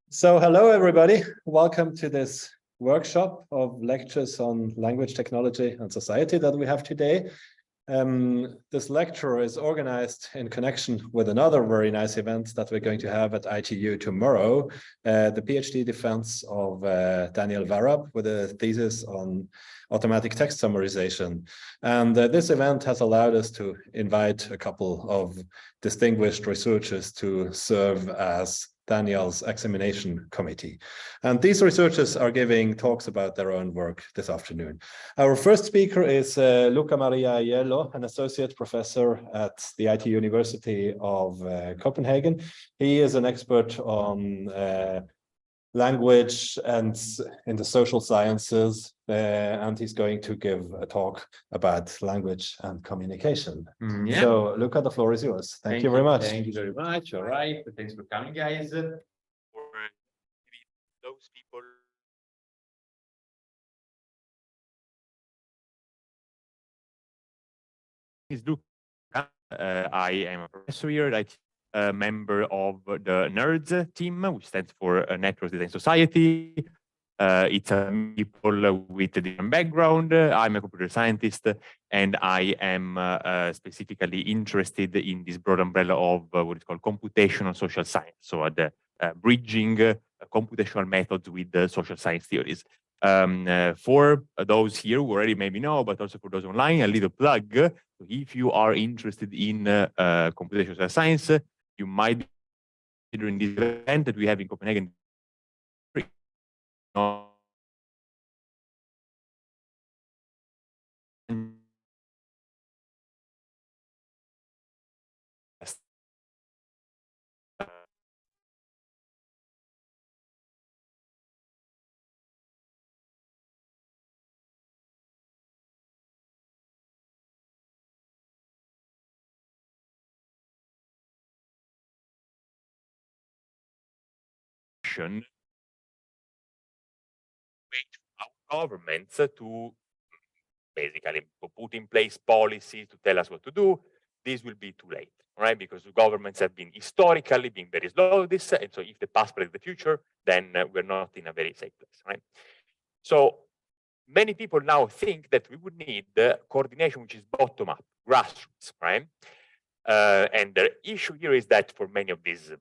So hello, everybody. Welcome to this workshop of lectures on language, technology, and society that we have today. This lecture is organized in connection with another very nice event that we're going to have at ITU tomorrow, the PhD defense of Daniel Varab with a thesis on automatic text summarization. And this event has allowed us to invite a couple of distinguished researchers to serve as Daniel's examination committee. And these researchers are giving talks about their own work this afternoon. Our first speaker is Luca Aiello, an associate professor at the IT University of Copenhagen. He is an expert on language and in the social sciences, and he's going to give a talk about language and communication. Yeah. So, Luca, the floor is yours. Thank you very much. Thank you very much. All right. Thanks for coming, guys. For those people. Is Luca. I am a professor here. A member of the NERDS team, which stands for Network Design Society. It's people with a different background. I'm a computer scientist, and I am specifically interested in this broad umbrella of what is called computational social science. So the bridging computational methods with the social science theories. For those here who already maybe know, but also for those online, a little plug. So if you are interested in computational social science, you might be considering this event that we have in Copenhagen. Wait for our governments to basically put in place policies to tell us what to do. This will be too late, right? Because the governments have been historically being very slow at this, and so if the past predicts the future, then we're not in a very safe place, right? So many people now think that we would need coordination which is bottom-up, grassroots, right? And the issue here is that for many of these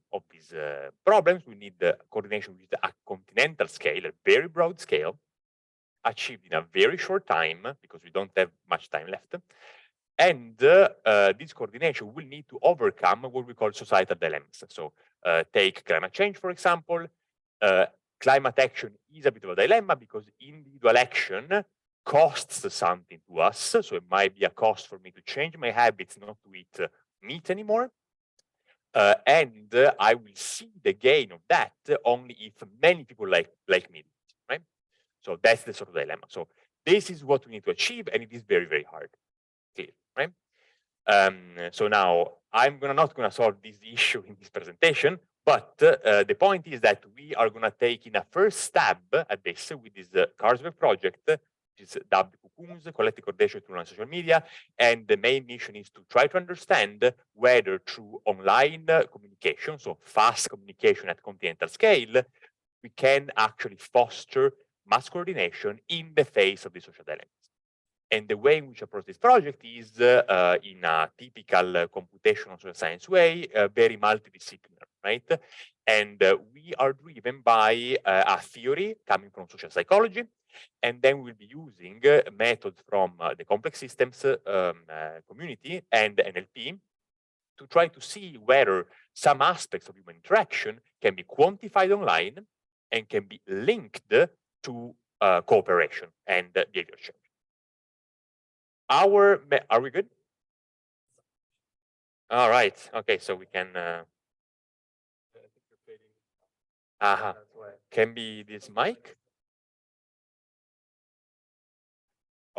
problems, we need the coordination with a continental scale, a very broad scale, achieved in a very short time because we don't have much time left. And this coordination will need to overcome what we call societal dilemmas. So take climate change, for example. Climate action is a bit of a dilemma because individual action costs something to us. So it might be a cost for me to change my habits, not to eat meat anymore. And I will see the gain of that only if many people like me, right? So that's the sort of dilemma. So this is what we need to achieve, and it is very, very hard, clear, right? So now I'm not gonna solve this issue in this presentation, but the point is that we are gonna take in a first stab at this with this Carlsberg project, which is dubbed Cocoons, collective coordination through online social media, and the main mission is to try to understand whether through online communication, so fast communication at continental scale, we can actually foster mass coordination in the face of the social dilemmas. And the way in which I approach this project is in a typical computational social science way, very multidisciplinary, right? And we are driven by a theory coming from social psychology, and then we'll be using methods from the complex systems community and NLP to try to see whether some aspects of human interaction can be quantified online and can be linked to cooperation and behavior change. Are we good? All right. Okay, so we can. Can be this mic.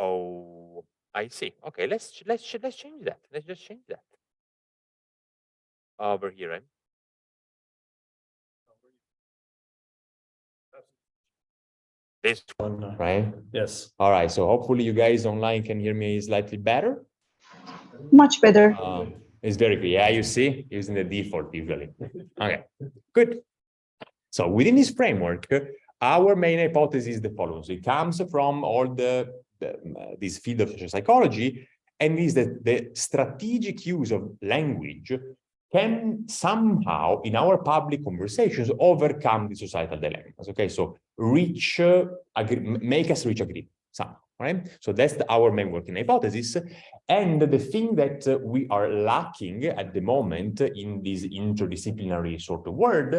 Oh, I see. Okay, let's change that. Let's just change that. Over here, right? This one, right? Yes. All right. So hopefully you guys online can hear me slightly better. Much better. It's very good. Yeah, you see, using the default usually. Okay, good. So within this framework, our main hypothesis is the following. So it comes from all this field of social psychology, and is that the strategic use of language can somehow, in our public conversations, overcome the societal dilemmas. Okay, so make us reach agreement somehow, right? So that's our main working hypothesis. And the thing that we are lacking at the moment in this interdisciplinary sort of world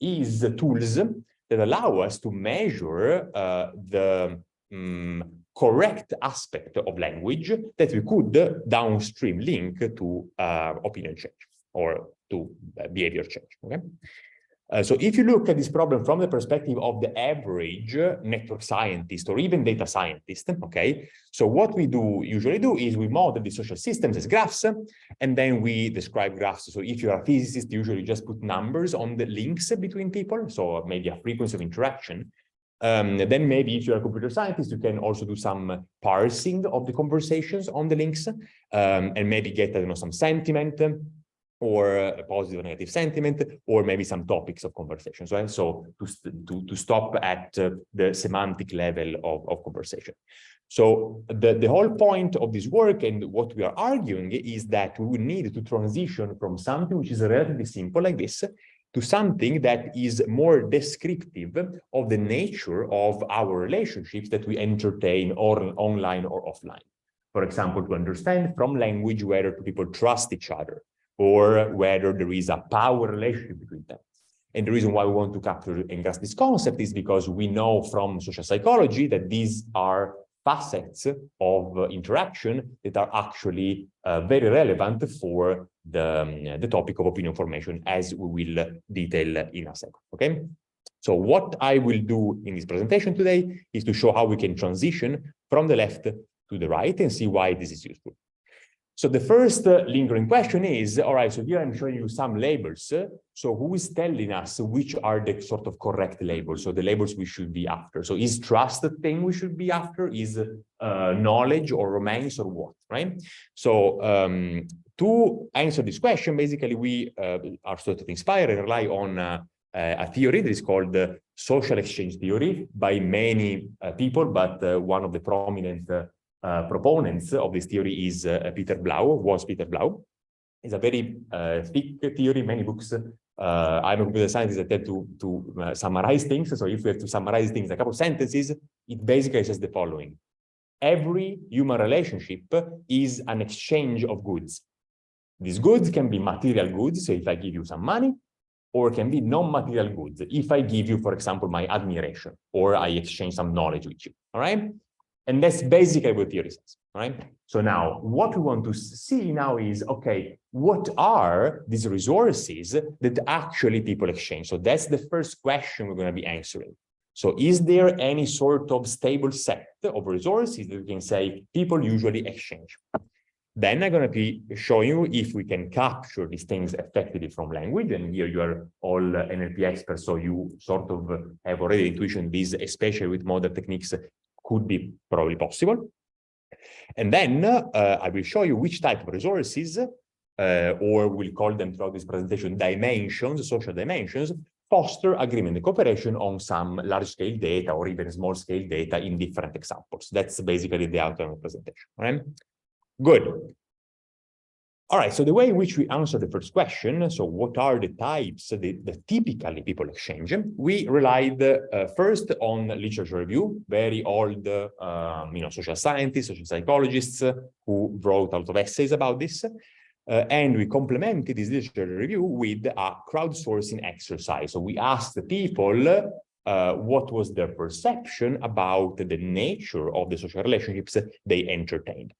is the tools that allow us to measure the correct aspect of language that we could downstream link to opinion change or to behavior change. Okay. So if you look at this problem from the perspective of the average network scientist or even data scientist, okay, so what we usually do is we model the social systems as graphs, and then we describe graphs. So if you're a physicist, you usually just put numbers on the links between people, so maybe a frequency of interaction. Then maybe if you're a computer scientist, you can also do some parsing of the conversations on the links, and maybe get, I don't know, some sentiment, or a positive or negative sentiment, or maybe some topics of conversations, right? So to stop at the semantic level of conversation. So the whole point of this work and what we are arguing is that we will need to transition from something which is relatively simple like this to something that is more descriptive of the nature of our relationships that we entertain or online or offline. For example, to understand from language whether people trust each other, or whether there is a power relationship between them. And the reason why we want to capture and grasp this concept is because we know from social psychology that these are facets of interaction that are actually very relevant for the topic of opinion formation, as we will detail in a second, okay? So what I will do in this presentation today is to show how we can transition from the left to the right and see why this is useful. So the first lingering question is, all right, so here I'm showing you some labels. So who is telling us which are the sort of correct labels? So the labels we should be after. So is trust the thing we should be after? Is knowledge or romance or what, right? So to answer this question, basically we are sort of inspired and rely on a theory that is called the social exchange theory by many people, but one of the prominent proponents of this theory is Peter Blau. It's a very thick theory, many books. I'm a computer scientist that tend to summarize things. So if we have to summarize things in a couple of sentences, it basically says the following. Every human relationship is an exchange of goods. These goods can be material goods, so if I give you some money, or can be non-material goods. If I give you, for example, my admiration, or I exchange some knowledge with you, all right? And that's basically what theory says, right? So now what we want to see now is, okay, what are these resources that actually people exchange? So that's the first question we're going to be answering. So is there any sort of stable set of resources that we can say people usually exchange? Then I'm going to be showing you if we can capture these things effectively from language. And here you are all NLP experts, so you sort of have already intuition this, especially with modern techniques, could be probably possible. And then I will show you which type of resources, or we'll call them throughout this presentation dimensions, social dimensions, foster agreement and cooperation on some large-scale data or even small-scale data in different examples. That's basically the outline of the presentation, right? Good. All right, so the way in which we answer the first question, so what are the types that typically people exchange, we relied first on literature review, very old social scientists, social psychologists who wrote a lot of essays about this, and we complemented this literature review with a crowdsourcing exercise. So we asked the people what was their perception about the nature of the social relationships they entertained.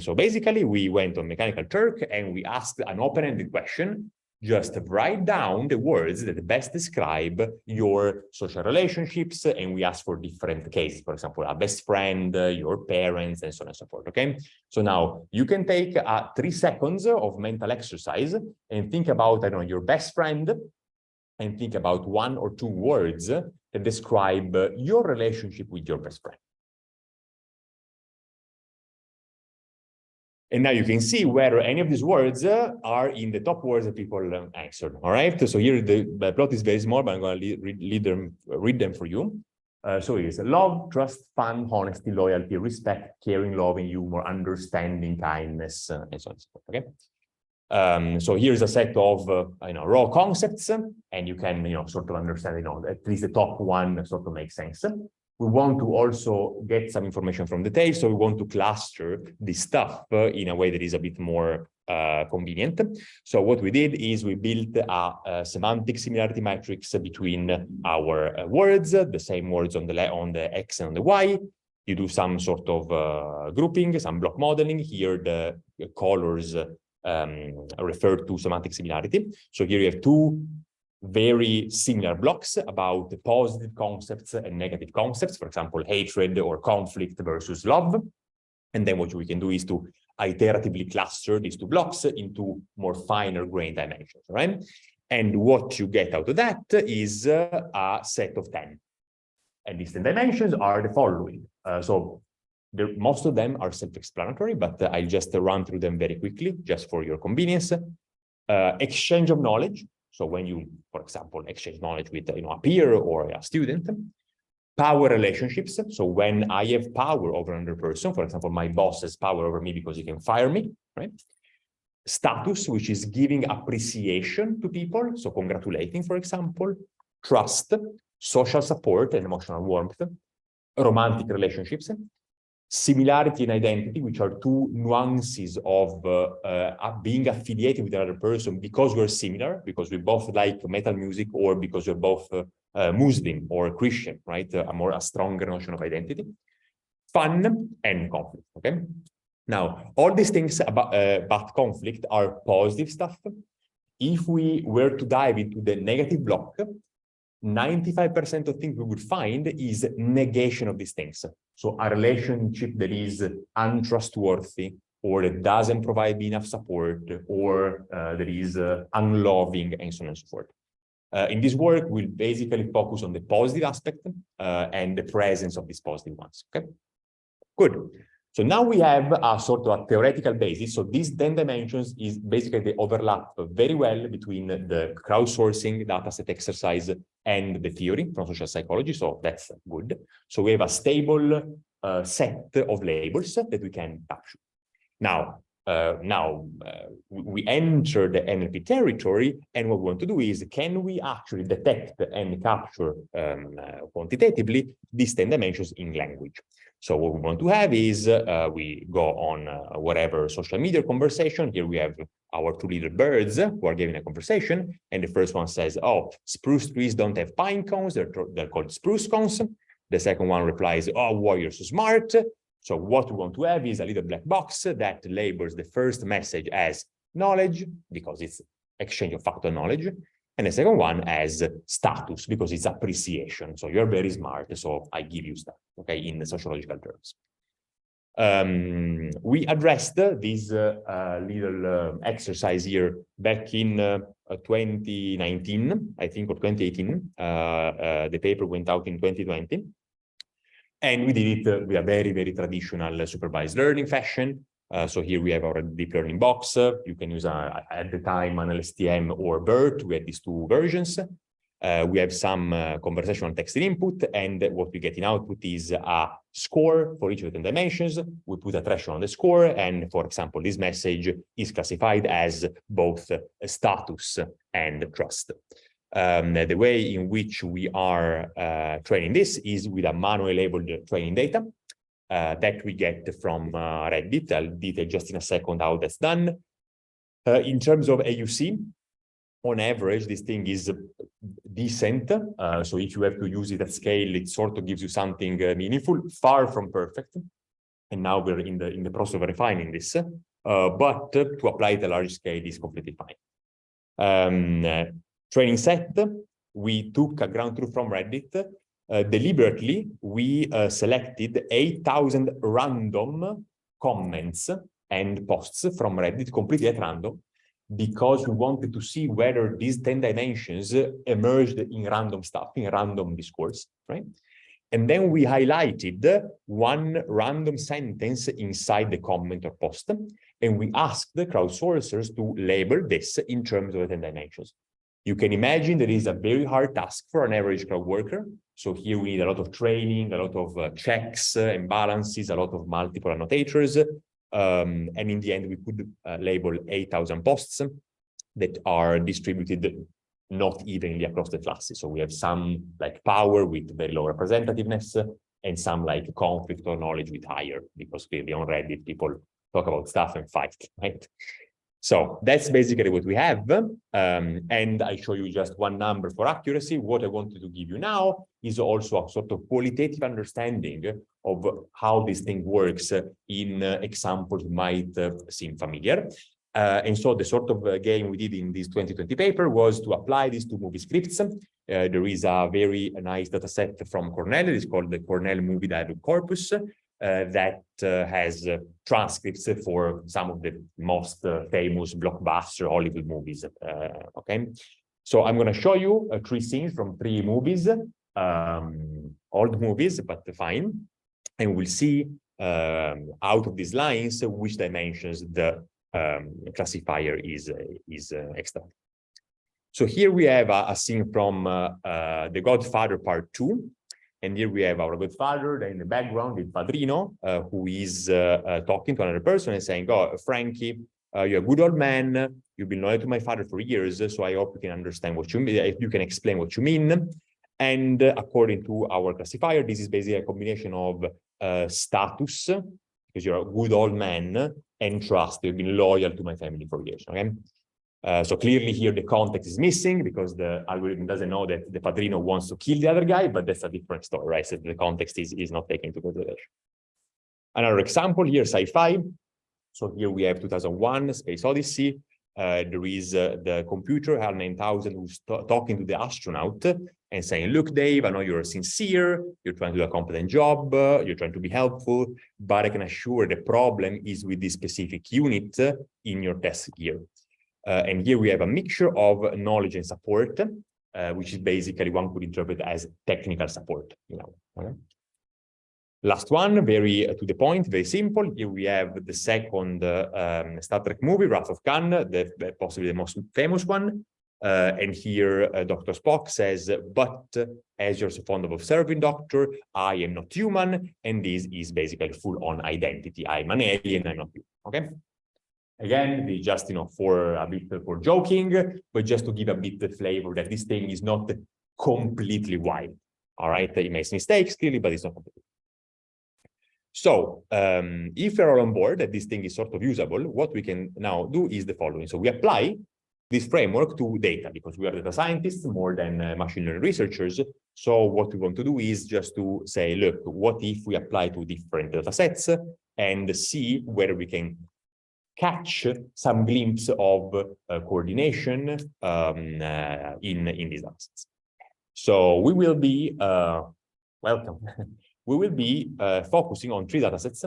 So basically, we went on Mechanical Turk and we asked an open-ended question. Just write down the words that best describe your social relationships, and we asked for different cases. For example, a best friend, your parents, and so on and so forth. Okay. So now you can take 3 seconds of mental exercise and think about, I don't know, your best friend, and think about 1 or 2 words that describe your relationship with your best friend. And now you can see whether any of these words are in the top words that people answered. All right. So here the plot is very small, but I'm going to read them for you. So here's love, trust, fun, honesty, loyalty, respect, caring, loving, humor, understanding, kindness, and so on and so forth. Okay. So here's a set of raw concepts, and you can sort of understand at least the top one sort of makes sense. We want to also get some information from the tail, so we want to cluster this stuff in a way that is a bit more convenient. So what we did is we built a semantic similarity matrix between our words, the same words on the X and on the Y. You do some sort of grouping, some block modeling. Here the colors refer to semantic similarity. So here you have two very similar blocks about the positive concepts and negative concepts, for example, hatred or conflict versus love. And then what we can do is to iteratively cluster these two blocks into more finer grained dimensions, right? And what you get out of that is a set of 10. And these 10 dimensions are the following. Most of them are self-explanatory, but I'll just run through them very quickly, just for your convenience. Exchange of knowledge. So when you, for example, exchange knowledge with a peer or a student. Power relationships. So when I have power over another person, for example, my boss has power over me because he can fire me, right? Status, which is giving appreciation to people. So congratulating, for example. Trust, social support and emotional warmth. Romantic relationships. Similarity and identity, which are two nuances of being affiliated with another person because we're similar, because we both like metal music, or because we're both Muslim or Christian, right? A stronger notion of identity. Fun and conflict, okay? Now, all these things about conflict are positive stuff. If we were to dive into the negative block, 95% of things we would find is negation of these things. So a relationship that is untrustworthy, or that doesn't provide enough support, or that is unloving, and so on and so forth. In this work, we'll basically focus on the positive aspect and the presence of these positive ones. Okay, good. So now we have a sort of a theoretical basis. So these 10 dimensions is basically they overlap very well between the crowdsourcing dataset exercise and the theory from social psychology. So that's good. So we have a stable set of labels that we can capture. Now, we enter the NLP territory, and what we want to do is, can we actually detect and capture quantitatively these 10 dimensions in language? So what we want to have is, we go on whatever social media conversation. Here we have our two little birds who are giving a conversation, and the first one says, oh, spruce trees don't have pine cones, they're called spruce cones. The second one replies, oh, why you're so smart. So what we want to have is a little black box that labels the first message as knowledge, because it's exchange of factual knowledge, and the second one as status, because it's appreciation. So you're very smart, so I give you stuff, okay, in the sociological terms. We addressed this little exercise here back in 2019, I think, or 2018. The paper went out in 2020. And we did it with a very, very traditional supervised learning fashion. So here we have our deep learning box. You can use, at the time, an LSTM or BERT. We had these two versions. We have some conversational text input, and what we get in output is a score for each of the 10 dimensions. We put a threshold on the score, and for example, this message is classified as both status and trust. The way in which we are training this is with a manually labeled training data that we get from Reddit. I'll detail just in a second how that's done. In terms of AUC, on average, this thing is decent. So if you have to use it at scale, it sort of gives you something meaningful, far from perfect. And now we're in the process of refining this. But to apply it at a large scale is completely fine. Training set, we took a ground truth from Reddit. Deliberately, we selected 8,000 random comments and posts from Reddit completely at random, because we wanted to see whether these 10 dimensions emerged in random stuff, in random discourse, right? And then we highlighted one random sentence inside the comment or post, and we asked the crowdsourcers to label this in terms of 10 dimensions. You can imagine that it is a very hard task for an average crowd worker. So here we need a lot of training, a lot of checks and balances, a lot of multiple annotators. And in the end, we could label 8,000 posts that are distributed not evenly across the classes. So we have some like power with very low representativeness and some like conflict or knowledge with higher, because clearly on Reddit, people talk about stuff and fight, right? So that's basically what we have. And I show you just one number for accuracy. What I wanted to give you now is also a sort of qualitative understanding of how this thing works in examples might seem familiar. And so the sort of game we did in this 2020 paper was to apply these two movie scripts. There is a very nice data set from Cornell. It's called the Cornell Movie Dialogue Corpus that has transcripts for some of the most famous blockbuster Hollywood movies. Okay, so I'm going to show you 3 scenes from 3 movies, old movies, but fine. And we'll see out of these lines which dimensions the classifier is extra. So here we have a scene from The Godfather Part 2. And here we have our Godfather, then in the background, Il Padrino, who is talking to another person and saying, oh, Frankie, you're a good old man. You've been loyal to my father for years, so I hope you can understand what you mean, if you can explain what you mean. And according to our classifier, this is basically a combination of status, because you're a good old man, and trust. You've been loyal to my family for years, okay? So clearly here the context is missing because the algorithm doesn't know that the Padrino wants to kill the other guy, but that's a different story, right? So the context is not taken into consideration. Another example here, sci-fi. So here we have 2001, Space Odyssey. There is the computer, HAL 9000, who's talking to the astronaut and saying, look, Dave, I know you're sincere, you're trying to do a competent job, you're trying to be helpful, but I can assure the problem is with this specific unit in your test gear. And here we have a mixture of knowledge and support, which is basically one could interpret as technical support. You know, okay? Last one, very to the point, very simple. Here we have the second Star Trek movie, Wrath of Khan, possibly the most famous one. And here Dr. Spock says, but as you're so fond of observing, Doctor, I am not human. And this is basically full-on identity. I'm an alien, I'm not you. Okay. Again, just, you know, for a bit for joking, but just to give a bit the flavor that this thing is not completely wild. All right, it makes mistakes clearly, but it's not completely. So if you're all on board that this thing is sort of usable, what we can now do is the following. So we apply this framework to data because we are data scientists more than machine learning researchers. So what we want to do is just to say, look, what if we apply to different data sets and see whether we can catch some glimpse of coordination in these assets. So we will be, welcome, we will be focusing on 3 datasets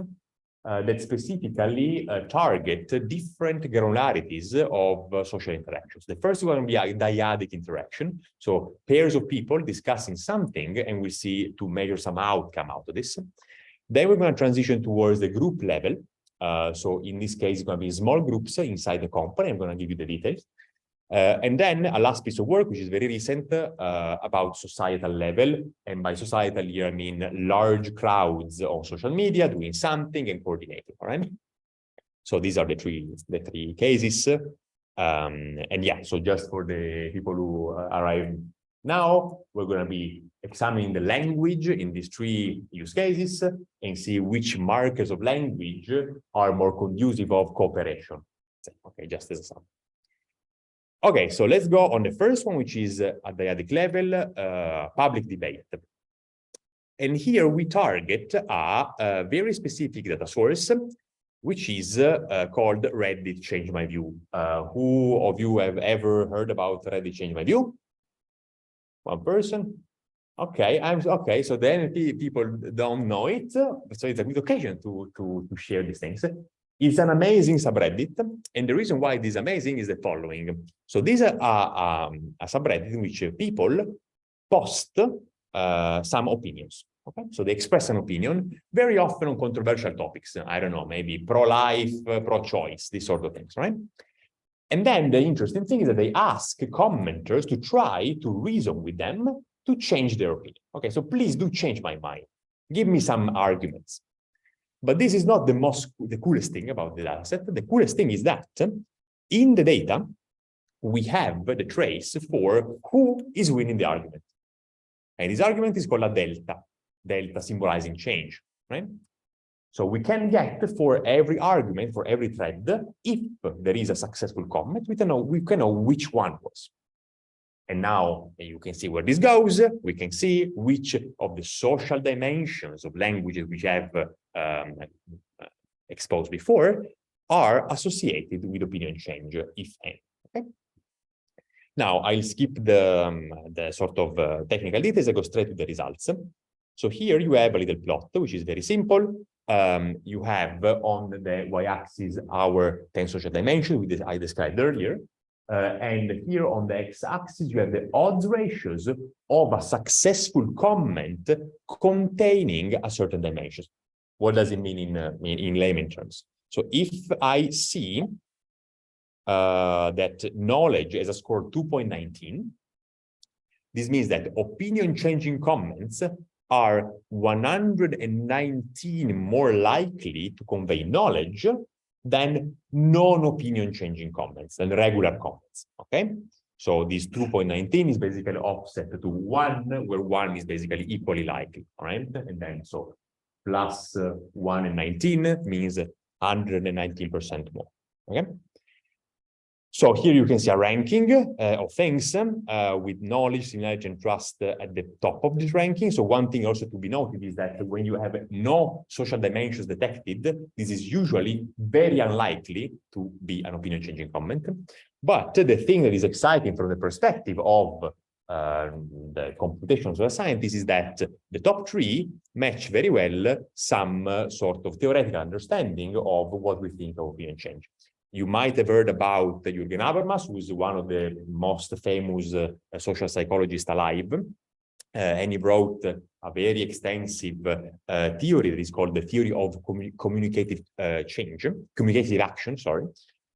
that specifically target different granularities of social interactions. The first one will be a dyadic interaction. So pairs of people discussing something and we see to measure some outcome out of this. Then we're going to transition towards the group level. So in this case, it's going to be small groups inside the company. I'm going to give you the details. And then a last piece of work, which is very recent, about societal level. And by societal here, I mean large crowds on social media doing something and coordinating, all right? So these are the three cases. And yeah, so just for the people who arrive now, we're going to be examining the language in these 3 use cases and see which markers of language are more conducive of cooperation. Okay, just as a sample. Okay, so let's go on the first one, which is at dyadic level, public debate. And here we target a very specific data source, which is called Reddit Change My View. Who of you have ever heard about Reddit Change My View? One person? Okay, okay. So then people don't know it, so it's a good occasion to share these things. It's an amazing subreddit, and the reason why it is amazing is the following. So this is a subreddit in which people post some opinions. Okay? So they express an opinion, very often on controversial topics. I don't know, maybe pro-life, pro-choice, these sort of things, right? And then the interesting thing is that they ask commenters to try to reason with them to change their opinion. Okay, so please do change my mind. Give me some arguments. But this is not the coolest thing about the data set. The coolest thing is that in the data, we have the trace for who is winning the argument. And this argument is called a delta symbolizing change, right? So we can get for every argument, for every thread, if there is a successful comment, we can know which one was. And now you can see where this goes. We can see which of the social dimensions of languages we have exposed before are associated with opinion change, if any. Okay? Now I'll skip the sort of technical details. I go straight to the results. So here you have a little plot, which is very simple. You have on the y-axis our 10 social dimensions, which I described earlier. And here on the x-axis, you have the odds ratios of a successful comment containing a certain dimension. What does it mean in layman terms? So if I see that knowledge has a score 2.19, this means that opinion-changing comments are 119 more likely to convey knowledge than non-opinion changing comments, than regular comments, okay? So this 2.19 is basically offset to 1, where 1 is basically equally likely, all right? And then so plus 1 and 19 means 119% more, okay? So here you can see a ranking of things with knowledge, similarity, and trust at the top of this ranking. So one thing also to be noted is that when you have no social dimensions detected, this is usually very unlikely to be an opinion-changing comment. But the thing that is exciting from the perspective of the computational social scientists is that the top 3 match very well some sort of theoretical understanding of what we think of opinion change. You might have heard about Jürgen Habermas, who is one of the most famous social psychologists alive. And he wrote a very extensive theory that is called the theory of communicative action, sorry.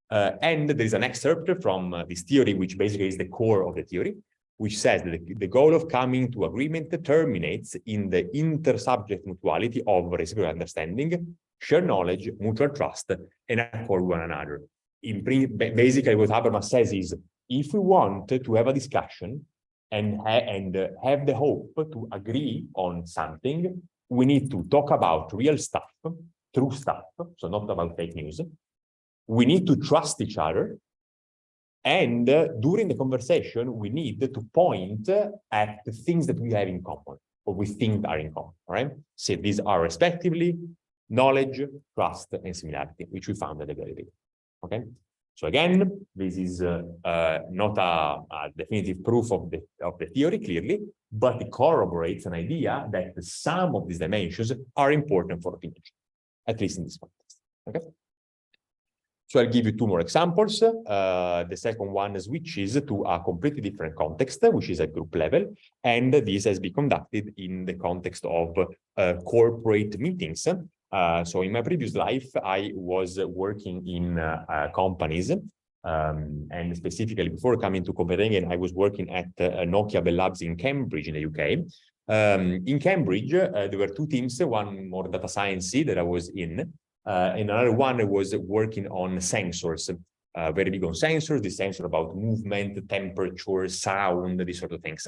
And there is an excerpt from this theory, which basically is the core of the theory, which says that the goal of coming to agreement terminates in the inter-subject mutuality of reciprocal understanding, shared knowledge, mutual trust, and accord with one another. Basically, what Habermas says is, if we want to have a discussion and have the hope to agree on something, we need to talk about real stuff, true stuff, so not about fake news. We need to trust each other. And during the conversation, we need to point at the things that we have in common, or we think are in common, right? So these are respectively knowledge, trust, and similarity, which we found at the very beginning. Okay, so again, this is not a definitive proof of the theory, clearly, but it corroborates an idea that the sum of these dimensions are important for opinion, at least in this context. Okay, so I'll give you 2 more examples. The second one switches to a completely different context, which is at group level, and this has been conducted in the context of corporate meetings. So in my previous life, I was working in companies, and specifically before coming to Copenhagen, I was working at Nokia Bell Labs in Cambridge in the UK. In Cambridge, there were 2 teams, one more data science that I was in, and another one was working on sensors, very big on sensors, the sensor about movement, temperature, sound, these sort of things.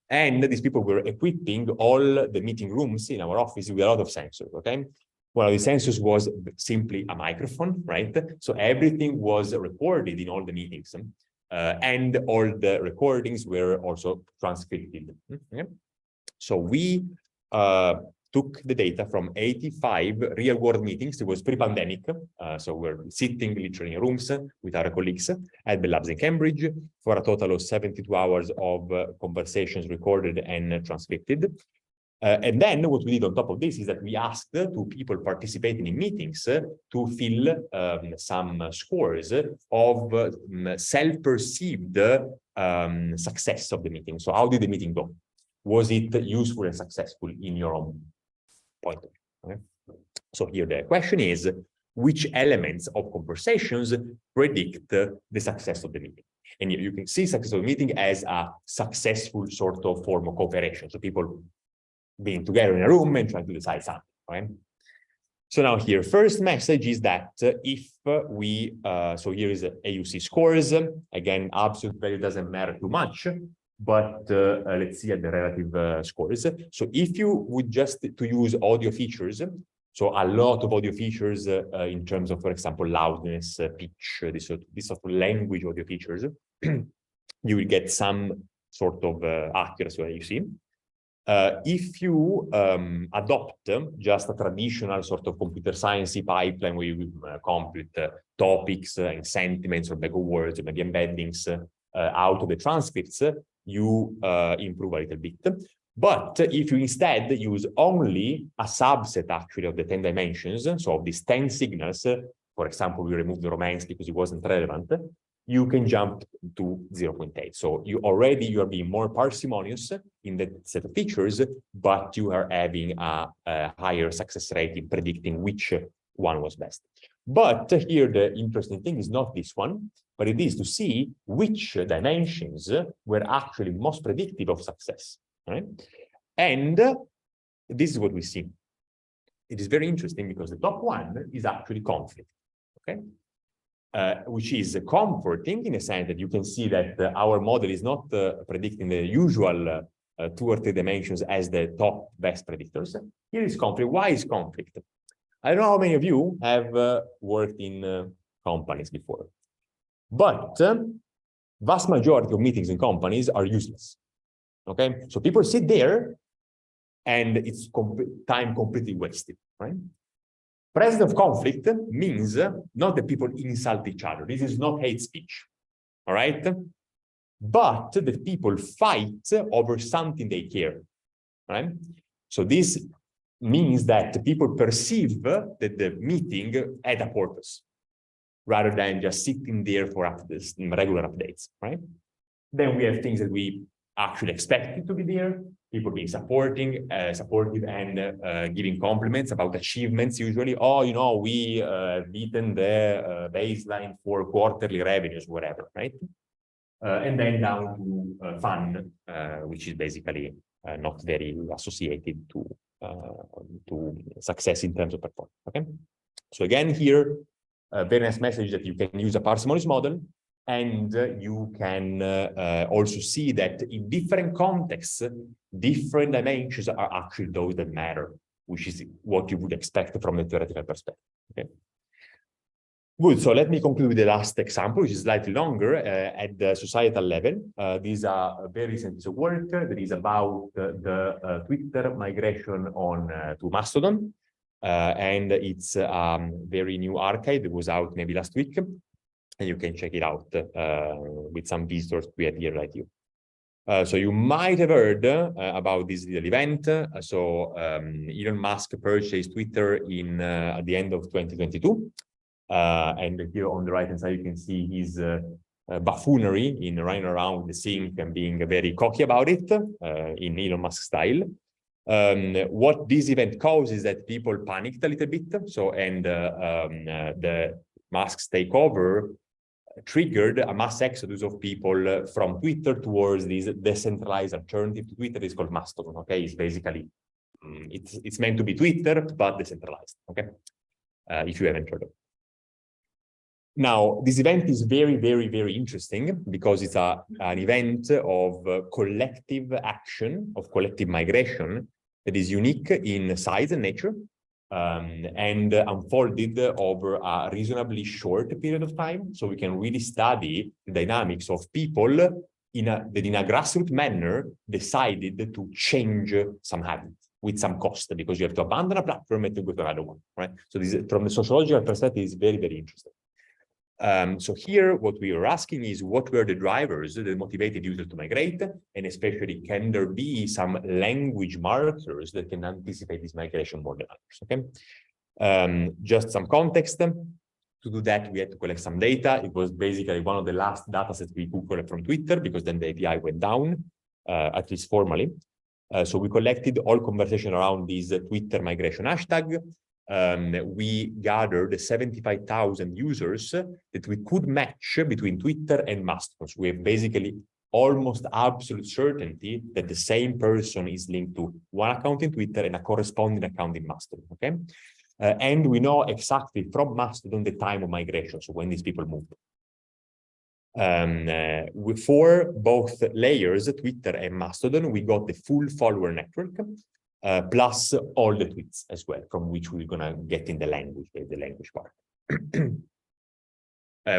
And these people were equipping all the meeting rooms in our office with a lot of sensors, okay? One of the sensors was simply a microphone, right? So everything was recorded in all the meetings, and all the recordings were also transcribed. Okay? So we took the data from 85 real-world meetings. It was pre-pandemic, so we're sitting literally in rooms with our colleagues at Bell Labs in Cambridge for a total of 72 hours of conversations recorded and transcribed. And then what we did on top of this is that we asked 2 people participating in meetings to fill some scores of self-perceived success of the meeting. So how did the meeting go? was it useful and successful in your own point of view? Okay? So here the question is, which elements of conversations predict the success of the meeting? And here you can see success of the meeting as a successful sort of form of cooperation. So people being together in a room and trying to decide something, right? So now here, first message is that if we, so here is AUC scores. Again, absolute value doesn't matter too much, but let's see at the relative scores. So if you would just to use audio features, so a lot of audio features in terms of, for example, loudness, pitch, this sort of language audio features, you will get some sort of accuracy, you see. If you adopt just a traditional sort of computer science pipeline where you compute topics and sentiments or bag of words, maybe embeddings out of the transcripts, you improve a little bit. But if you instead use only a subset actually of the 10 dimensions, so of these 10 signals, for example, we removed the romance because it wasn't relevant, you can jump to 0.8. So you are being more parsimonious in the set of features, but you are having a higher success rate in predicting which one was best. But here the interesting thing is not this one, but it is to see which dimensions were actually most predictive of success. Right? And this is what we see. It is very interesting because the top one is actually conflict. Okay. Which is comforting in a sense that you can see that our model is not predicting the usual 2 or 3 dimensions as the top best predictors. Here is conflict. Why is conflict? I don't know how many of you have worked in companies before, but vast majority of meetings in companies are useless. Okay, so people sit there and it's time completely wasted, right? Presence of conflict means not that people insult each other. This is not hate speech, all right? But that people fight over something they care, right? So this means that people perceive that the meeting had a purpose rather than just sitting there for regular updates, right? Then we have things that we actually expected to be there, people being supportive and giving compliments about achievements usually. Oh, you know, we beaten the baseline for quarterly revenues, whatever, right? And then down to fun, which is basically not very associated to success in terms of performance, okay? So again, here, a very nice message that you can use a parsimonious model. And you can also see that in different contexts, different dimensions are actually those that matter, which is what you would expect from a theoretical perspective. Okay. Good. So let me conclude with the last example, which is slightly longer at the societal level. These are a very recent piece of work that is about the Twitter migration on to Mastodon. And it's a very new archive that was out maybe last week. And you can check it out with some visitors we had here like you. So you might have heard about this little event. Elon Musk purchased Twitter in at the end of 2022. And here on the right-hand side, you can see his buffoonery in running around the sink and being very cocky about it in Elon Musk style. What this event caused is that people panicked a little bit. So, and the Musk's takeover triggered a mass exodus of people from Twitter towards this decentralized alternative to Twitter. It's called Mastodon. Okay, it's basically it's meant to be Twitter but decentralized. Okay, if you haven't heard of it. Now, this event is very, very, very interesting because it's an event of collective action, of collective migration that is unique in size and nature. And unfolded over a reasonably short period of time. So we can really study the dynamics of people that in a grassroots manner decided to change some habits with some cost, because you have to abandon a platform and to go to another one, right? So this, from the sociological perspective, is very, very interesting. So here, what we are asking is what were the drivers that motivated users to migrate, and especially can there be some language markers that can anticipate this migration more than others, okay? Just some context. To do that, we had to collect some data. It was basically one of the last data sets we could collect from Twitter, because then the API went down, at least formally. So we collected all conversation around this Twitter migration hashtag. We gathered 75,000 users that we could match between Twitter and Mastodon. So we have basically almost absolute certainty that the same person is linked to one account in Twitter and a corresponding account in Mastodon, okay? And we know exactly from Mastodon the time of migration, so when these people moved. For both layers, Twitter and Mastodon, we got the full follower network, plus all the tweets as well, from which we're gonna get in the language part.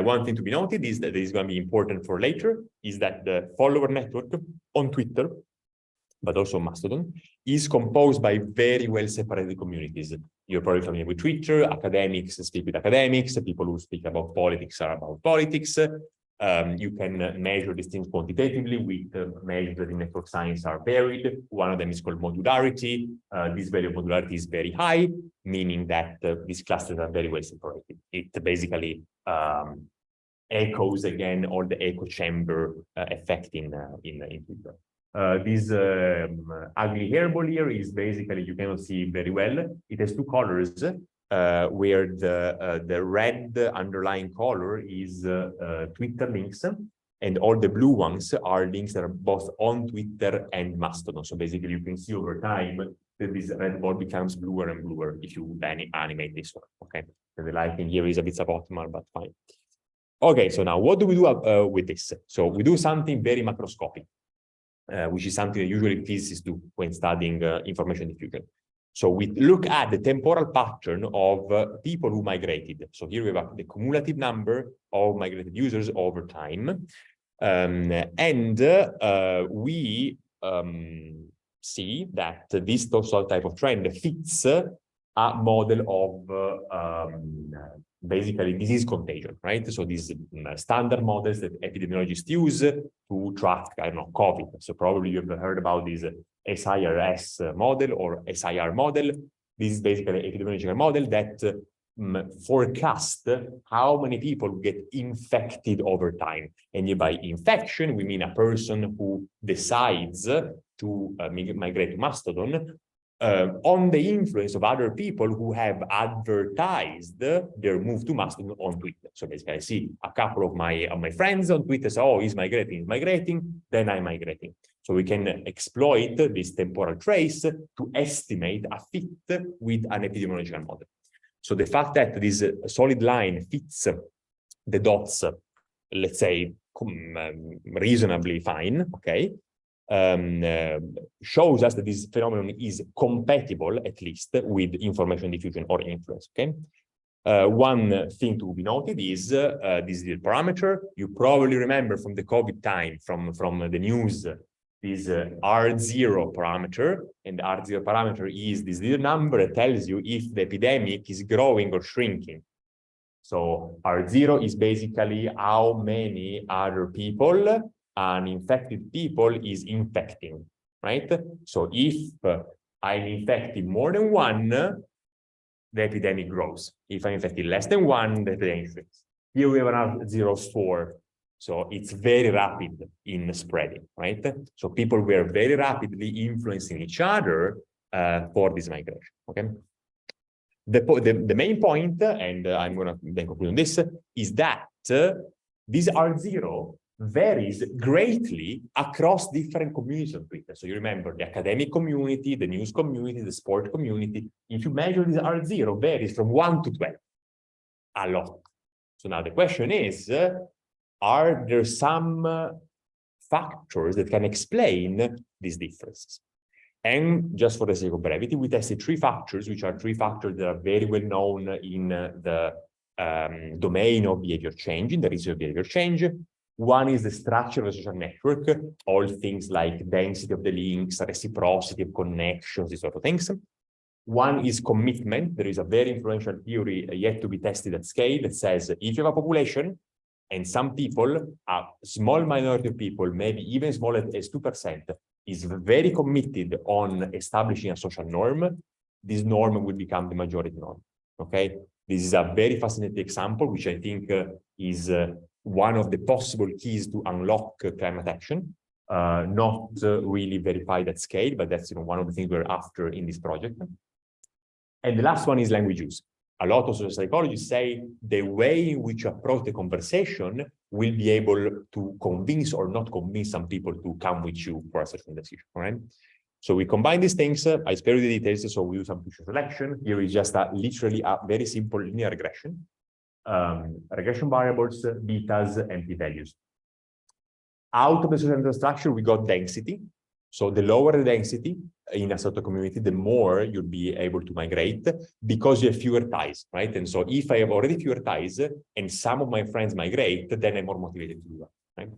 One thing to be noted is that this is going to be important for later, is that the follower network on Twitter, but also Mastodon, is composed by very well separated communities. You're probably familiar with Twitter. Academics speak with academics. People who speak about politics are about politics. You can measure these things quantitatively with measures that in network science are varied. One of them is called modularity. This value of modularity is very high, meaning that these clusters are very well separated. It basically echoes again all the echo chamber effect in Twitter. This ugly hairball here is basically, you cannot see very well. It has two colors, where the red underlying color is Twitter links, and all the blue ones are links that are both on Twitter and Mastodon. So basically, you can see over time that this red ball becomes bluer and bluer if you animate this one. Okay, so the lighting here is a bit suboptimal, but fine. Okay, so now what do we do with this? So we do something very macroscopic, which is something that usually physicists do when studying information diffusion. So we look at the temporal pattern of people who migrated. So here we have the cumulative number of migrated users over time. We see that this type of trend fits a model of basically disease contagion, right? So these standard models that epidemiologists use to track, I don't know, COVID. So probably you've heard about this SIRS model or SIR model. This is basically an epidemiological model that forecast how many people get infected over time. And by infection, we mean a person who decides to migrate to Mastodon on the influence of other people who have advertised their move to Mastodon on Twitter. So basically, I see a couple of my friends on Twitter say, oh, he's migrating, then I'm migrating. So we can exploit this temporal trace to estimate a fit with an epidemiological model. So the fact that this solid line fits the dots, let's say, reasonably fine, okay, shows us that this phenomenon is compatible, at least, with information diffusion or influence, okay? One thing to be noted is this little parameter. You probably remember from the COVID time, from the news, this R0 parameter, and the R0 parameter is this little number that tells you if the epidemic is growing or shrinking. So R0 is basically how many other people an infected people is infecting, right? So if I'm infected more than one, the epidemic grows. If I'm infected less than one, the epidemic shrinks. Here we have an R0 of 4. So it's very rapid in spreading, right? So people were very rapidly influencing each other for this migration, okay? The main point, and I'm going to then conclude on this, is that this R0 varies greatly across different communities on Twitter. So you remember the academic community, the news community, the sport community. If you measure this R0, varies from 1 to 12, a lot. So now the question is, are there some factors that can explain these differences? And just for the sake of brevity, we tested 3 factors, which are 3 factors that are very well known in the domain of behavior change, in the research of behavior change. One is the structure of the social network, all things like density of the links, reciprocity of connections, these sort of things. One is commitment. There is a very influential theory yet to be tested at scale that says if you have a population and some people, a small minority of people, maybe even small as 2%, is very committed on establishing a social norm, this norm will become the majority norm, okay? This is a very fascinating example, which I think is one of the possible keys to unlock climate action. not really verified at scale, but that's one of the things we're after in this project. And the last one is language use. A lot of social psychologists say the way in which you approach the conversation will be able to convince or not convince some people to come with you for a certain decision, all right? So we combine these things. I spare you the details, so we use some feature selection. Here is just literally a very simple linear regression. Regression variables, betas, and p-values. Out of the social structure, we got density. So the lower the density in a certain community, the more you'll be able to migrate because you have fewer ties, right? And so if I have already fewer ties and some of my friends migrate, then I'm more motivated to do that, right?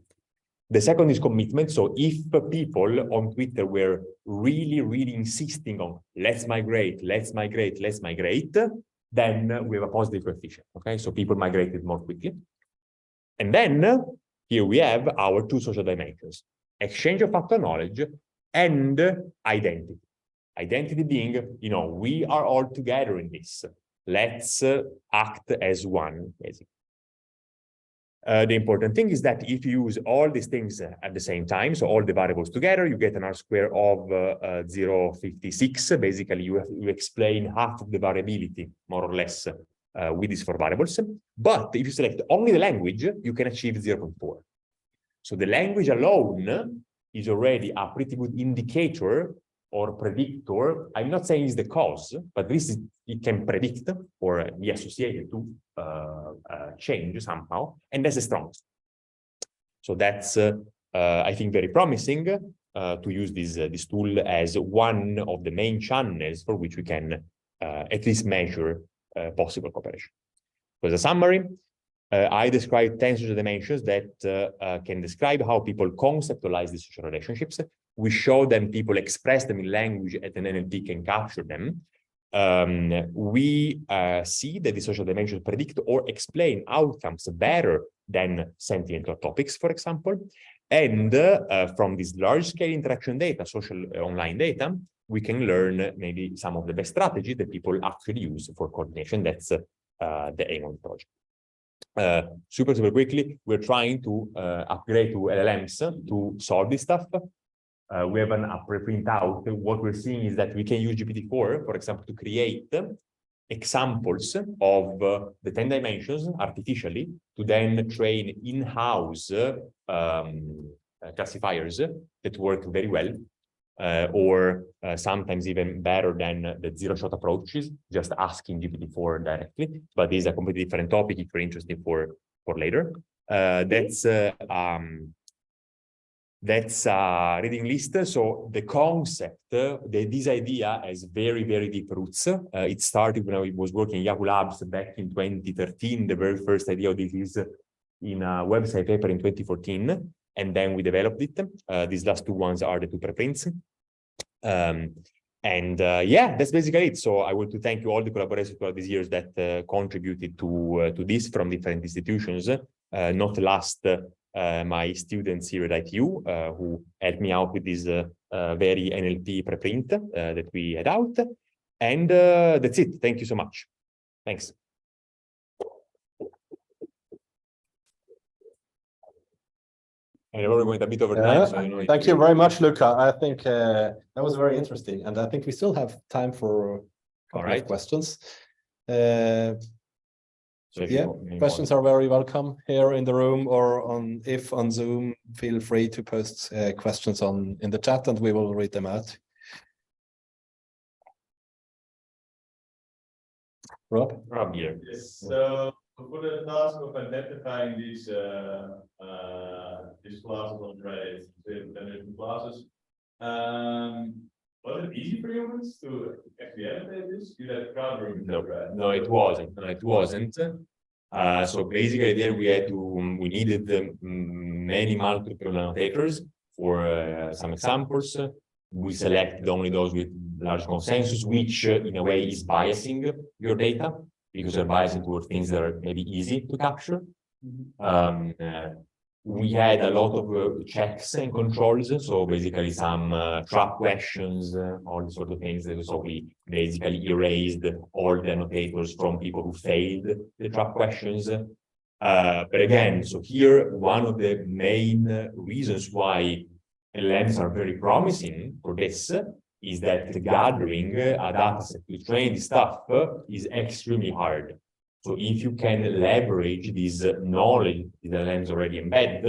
The second is commitment. So if people on Twitter were really, really insisting on let's migrate, let's migrate, let's migrate, then we have a positive coefficient, okay? So people migrated more quickly. And then here we have our two social dimensions. Exchange of factual knowledge and identity. Identity being, we are all together in this. Let's act as one, basically. The important thing is that if you use all these things at the same time, so all the variables together, you get an R-square of 0.56. Basically, you explain half of the variability, more or less, with these four variables. But if you select only the language, you can achieve 0.4. So the language alone is already a pretty good indicator or predictor. I'm not saying it's the cause, but this is, it can predict or be associated to change somehow, and that's the strongest. So that's, I think, very promising to use this tool as one of the main channels for which we can at least measure possible cooperation. So as a summary, I described 10 social dimensions that can describe how people conceptualize the social relationships. We show them, people express them in language, and an NLP can capture them. We see that the social dimensions predict or explain outcomes better than sentimental topics, for example. And from this large-scale interaction data, social online data, we can learn maybe some of the best strategies that people actually use for coordination. That's the aim of the project. Super quickly, we're trying to upgrade to LLMs to solve this stuff. We have a preprint out. What we're seeing is that we can use GPT-4, for example, to create examples of the 10 dimensions artificially to then train in-house classifiers that work very well, or sometimes even better than the zero-shot approaches, just asking GPT-4 directly. But this is a completely different topic if you're interested for later. That's a reading list. So the concept, this idea has very, very deep roots. It started when I was working in Yahoo Labs back in 2013. The very first idea of this is in a website paper in 2014. And then we developed it. These last two ones are the two preprints. Yeah, that's basically it. So I want to thank you all the collaborators throughout these years that contributed to this from different institutions. Not last, my students here at ITU, who helped me out with this very NLP preprint that we had out. And that's it. Thank you so much. Thanks. And we're going a bit over time. So thank you very much, Luca. I think that was very interesting. And I think we still have time for a couple of questions. So yeah, questions are very welcome here in the room or on Zoom. Feel free to post questions in the chat and we will read them out. Rob here. Yes. So for the task of identifying these classes on Reddit, different classes, was it easy for humans to actually annotate this? You had crowd room. No, it wasn't. So basically, there we needed many multiple annotators for some examples. We selected only those with large consensus, which in a way is biasing your data because they're biasing toward things that are maybe easy to capture. We had a lot of checks and controls, so basically some trap questions, all these sort of things. So we basically erased all the annotators from people who failed the trap questions. But again, so here, one of the main reasons why LLMs are very promising for this is that gathering a data set to train this stuff is extremely hard. So if you can leverage this knowledge that LLMs already embed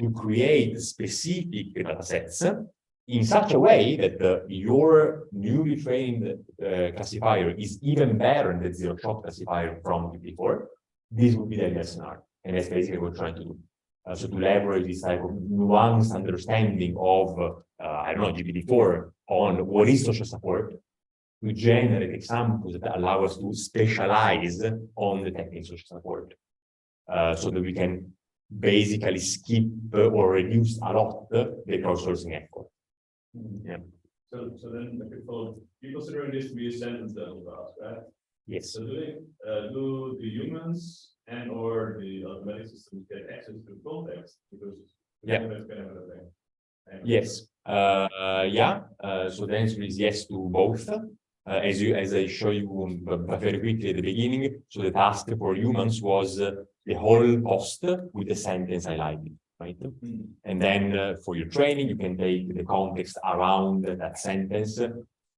to create specific data sets in such a way that your newly trained classifier is even better than the zero-shot classifier from before, this would be the ideal scenario. And that's basically what we're trying to do. So to leverage this type of nuanced understanding of, I don't know, GPT-4 on what is social support, to generate examples that allow us to specialize on the technical social support, so that we can basically skip or reduce a lot the crowdsourcing effort. Yeah. So then, okay, so you consider this to be a sentence level task, right? Yes. So do the humans and or the automatic systems get access to context? Because yeah, that's kind of a thing. Yes. Yeah. So the answer is yes to both. As I show you very quickly at the beginning, so the task for humans was the whole post with the sentence highlighted, right? And then for your training, you can take the context around that sentence,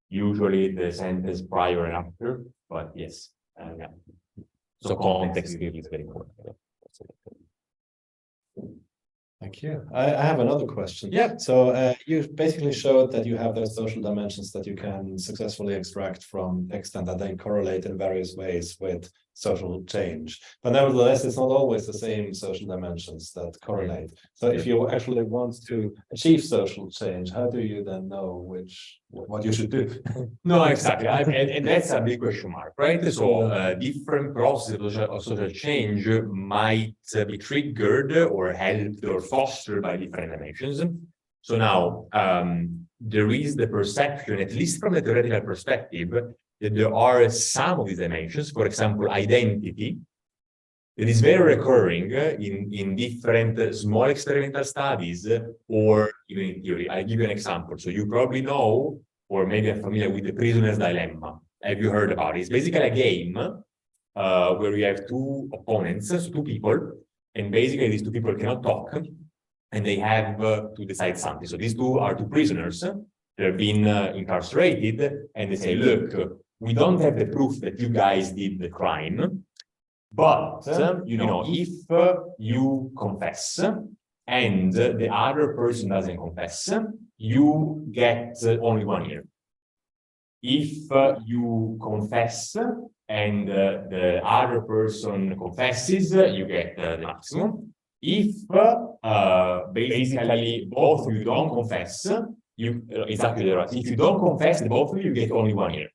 usually the sentence prior and after, but yes. Yeah. So context really is very important. Thank you. I have another question. Yeah. So you basically showed that you have those social dimensions that you can successfully extract from text and that they correlate in various ways with social change. But nevertheless, it's not always the same social dimensions that correlate. So if you actually want to achieve social change, how do you then know what you should do? No, exactly. And that's a big question mark, right? So different processes of social change might be triggered or helped or fostered by different dimensions. So now there is the perception, at least from the theoretical perspective, that there are some of these dimensions, for example, identity, that is very recurring in different small experimental studies or even in theory. I'll give you an example. So you probably know, or maybe are familiar with the prisoner's dilemma. Have you heard about it? It's basically a game where you have two opponents, so two people, and basically these two people cannot talk, and they have to decide something. So these two are two prisoners. They've been incarcerated, and they say, look, we don't have the proof that you guys did the crime, but, you know, if you confess and the other person doesn't confess, you get only 1 year. If you confess and the other person confesses, you get the maximum. If basically both of you don't confess, exactly right. If you don't confess, the both of you get only 1 year,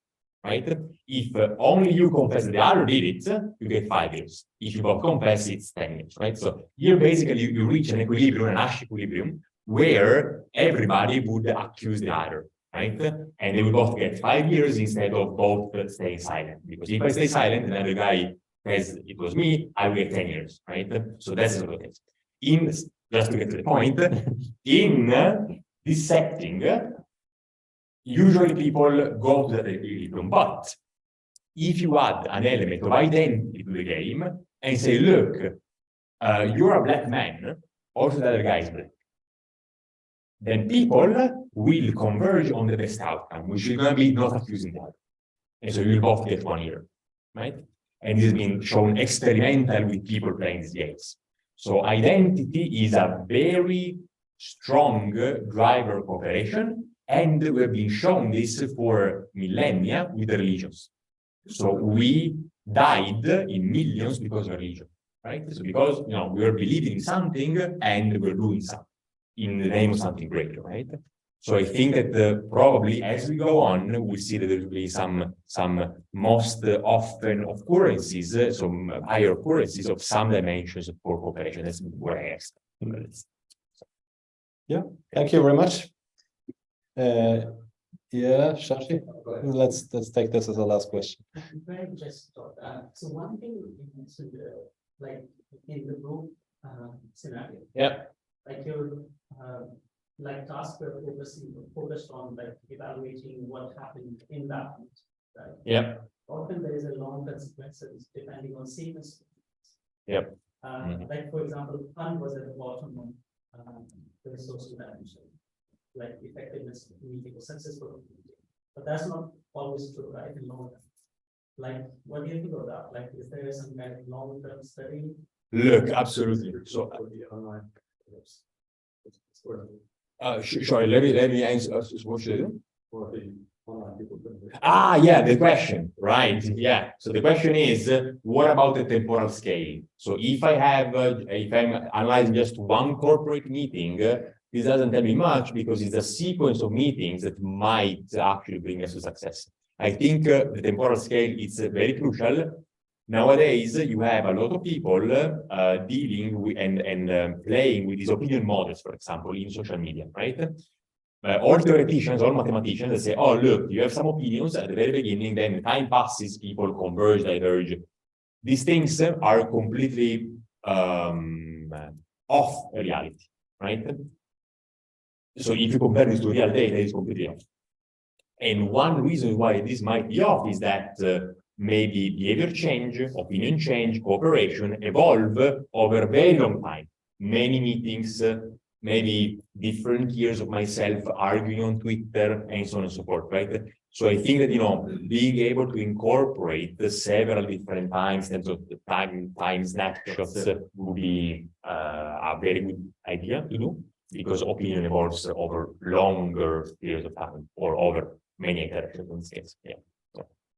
right? If only you confess that the other did it, you get 5 years. If you both confess, it's 10 years, right? So here basically you reach an equilibrium, an Nash equilibrium, where everybody would accuse the other, right? And they will both get 5 years instead of both staying silent. Because if I stay silent and the other guy says it was me, I will get 10 years, right? So that's what it is. Just to get to the point, in this setting, usually people go to that equilibrium, but if you add an element of identity to the game and say, look, you're a black man, also the other guy is black, then people will converge on the best outcome, which is going to be not accusing the other. And so you'll both get 1 year, right? And this has been shown experimental with people playing these games. So identity is a very strong driver of cooperation, and we've been shown this for millennia with the religions. So we died in millions because of religion, right? So because, you know, we're believing in something and we're doing something in the name of something greater, right? So I think that probably as we go on, we'll see that there will be some most often occurrences, some higher occurrences of some dimensions for cooperation. That's what I asked. Yeah, thank you very much. Yeah, Shashi, let's take this as a last question. Very just thought. So one thing you mentioned, like in the group scenario. Yeah. Like your like tasks were focused on like evaluating what happened in that moment, right? Yeah. Often there is a long consequences depending on sequence. Yep. Like for example, fun was at the bottom of the social dimension. like effectiveness of meeting or successful meeting. But that's not always true, right? In long term. Like, what do you think of that? Like, is there some kind of long-term study? Look, absolutely. So, sorry, let me answer. What should I do? Yeah, the question, right? Yeah. So the question is, what about the temporal scale? So if I'm analyzing just one corporate meeting, this doesn't tell me much because it's a sequence of meetings that might actually bring us to success. I think the temporal scale is very crucial. Nowadays, you have a lot of people dealing with and playing with these opinion models, for example, in social media, right? All theoreticians, all mathematicians, they say, oh, look, you have some opinions at the very beginning, then time passes, people converge, diverge. These things are completely off reality, right? So if you compare this to real data, it's completely off. And one reason why this might be off is that maybe behavior change, opinion change, cooperation evolve over a very long time. Many meetings, maybe different years of myself arguing on Twitter and so on and so forth, right? So I think that, you know, being able to incorporate several different times in terms of the time snapshots would be a very good idea to do, because opinion evolves over longer periods of time or over many iterations in this case. Yeah.